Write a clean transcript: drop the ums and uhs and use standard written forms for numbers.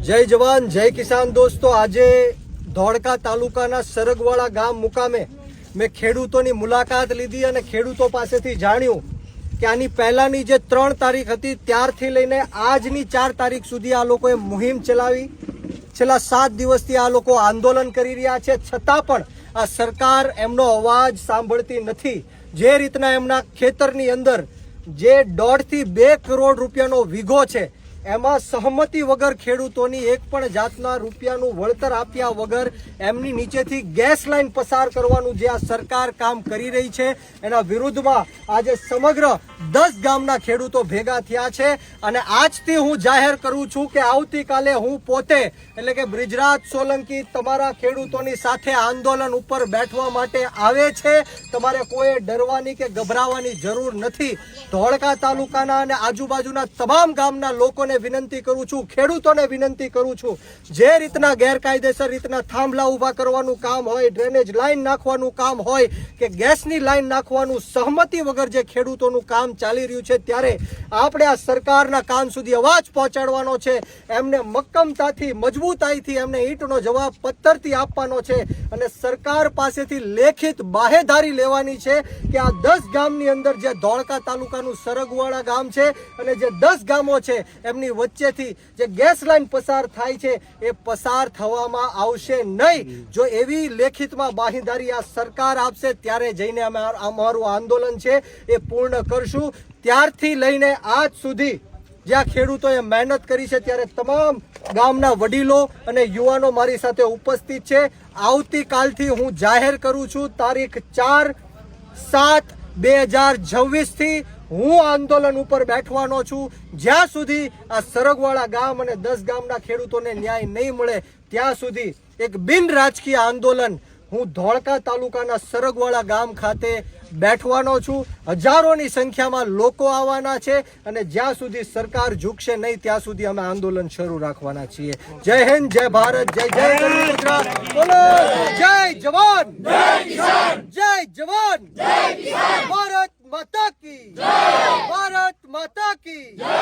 जय जवान जय किसान। दोस्तों, આજે ધોળકા તાલુકાના સરગવાળા ગામ મુકામે મેં ખેડૂતોની મુલાકાત લીધી અને ખેડૂતો પાસેથી જાણ્યું કે આની પહેલાની જે 3 તારીખ હતી ત્યારથી લઈને આજની 4 તારીખ સુધી આ લોકોએ મુહિમ ચલાવી। છેલ્લા 7 દિવસથી આ લોકો આંદોલન કરી રહ્યા છે, છતાં પણ આ સરકાર એમનો અવાજ સાંભળતી નથી। જે રીતના એમના ખેતરની અંદર જે 1.5 થી 2 કરોડ રૂપિયાનો વીઘો છે એમાં સહમતિ વગર ખેડૂતોની એક પણ જાતના રૂપિયાનું વળતર આપ્યા વગર એમની નીચેથી ગેસ લાઈન પસાર કરવાનું જે આ સરકાર કામ કરી રહી છે એના વિરુદ્ધમાં આજે સમગ્ર 10 ગામના ખેડૂતો ભેગા થયા છે। અને આજથી હું જાહેર કરું છું કે આવતીકાલે હું પોતે એટલે કે બ્રિજરાજ સોલંકી તમારા ખેડૂતોની સાથે આંદોલન ઉપર બેઠવા માટે આવે છે। તમારે કોઈ ડરવાની કે ગભરાવાની જરૂર નથી। ધોળકા તાલુકાના અને આજુબાજુના તમામ ગામના લોકોને વિનંતી કરું છું, ખેડૂતોને વિનંતી કરું છું, જે રીતના ગેરકાયદેસર રીતના થાંભલા ઊભા કરવાનું કામ હોય, ડ્રેનેજ લાઈન નાખવાનું કામ હોય કે ગેસની લાઈન નાખવાનું સહમતિ વગર જે ખેડૂતોનું કામ ચાલી રહ્યું છે, ત્યારે આપણે આ સરકારના કાન સુધી અવાજ પહોંચાડવાનો છે। એમને મક્કમતાથી મજબૂતાઈથી એમને ઈંટનો જવાબ પથ્થરથી આપવાનો છે અને સરકાર પાસેથી લેખિત બાહેધારી લેવાની છે કે આ 10 ગામની અંદર જે ધોળકા તાલુકાનું સરગવાળા ગામ છે અને જે 10 ગામો છે એમની વચ્ચેથી જે ગેસ લાઈન પસાર થાય છે એ પસાર થવામાં આવશે નહીં। જો એવી લેખિતમાં બાહેધારી આ સરકાર આપશે ત્યારે જઈને અમે અમારું આંદોલન છે એ પૂર્ણ કરશું। ત્યારથી લઈને આજ સુધી જ્યાં ખેડૂતોએ મહેનત કરી છે ત્યારે તમામ ગામના વડીલો અને યુવાનો મારી સાથે ઉપસ્થિત છે। આવતીકાલથી હું જાહેર કરું છું તારીખ 4/7/2026 થી હું આંદોલન ઉપર બેઠવાનો છું। જ્યાં સુધી આ સરગવાળા ગામ અને 10 ગામના ખેડૂતોને ન્યાય નહીં મળે ત્યાં સુધી એક બિન રાજકીય આંદોલન હું ધોળકા તાલુકાના સરગવાળા ગામ ખાતે બેઠવાનો છું। હજારોની સંખ્યામાં લોકો આવવાના છે અને જ્યાં સુધી સરકાર ઝૂકશે નહીં ત્યાં સુધી અમે આંદોલન શરૂ રાખવાના છીએ। જય હિન્દ, જય ભારત, જય જય ગુજરાત, બોલો જય જવાન જય કિસાન, જય જવાન જય કિસાન, ભારત માતા કી જય, ભારત માતા કી જય।